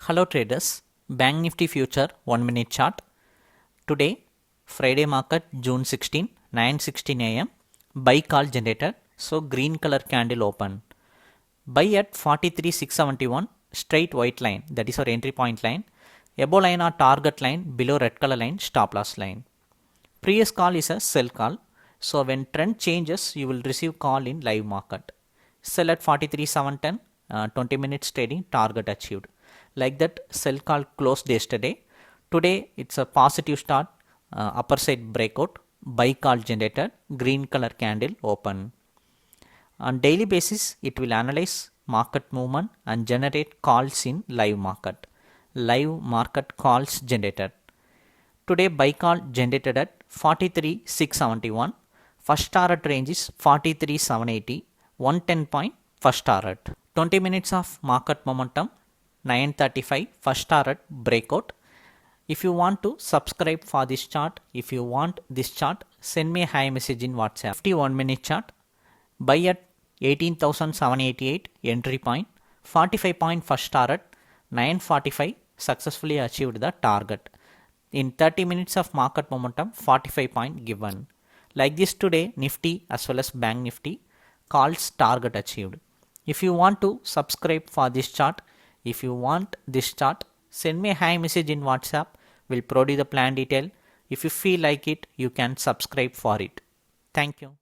Hello traders, Bank Nifty Future 1 minute chart. Today, Friday market June 16, 9:16 am. Buy call generated. So green color candle open. Buy at 43,671 straight white line, that is our entry point line. Above line or target line, below red color line, stop loss line. Previous call is a sell call. So when trend changes, you will receive call in live market. Sell at 43,710, 20 minutes trading, target achieved. Like that, sell call closed yesterday. Today it's a positive start, upper side breakout, buy call generated, green color candle open. On daily basis, it will analyze market movement and generate calls in live market. Live market calls generated. Today buy call generated at 43,671. First target range is 43,780. 110 point first target. 20 minutes of market momentum. 9:35 first target breakout. If you want to subscribe for this chart, if you want this chart, send me a hi message in WhatsApp. 51 minute chart. Buy at 18,788 entry point. 45 point first target. 9:45 successfully achieved the target. In 30 minutes of market momentum, 45 point given. Like this today, Nifty as well as Bank Nifty calls target achieved. If you want to subscribe for this chart, if you want this chart, send me a hi message in WhatsApp. We'll provide you the plan detail. If you feel like it, you can subscribe for it. Thank you.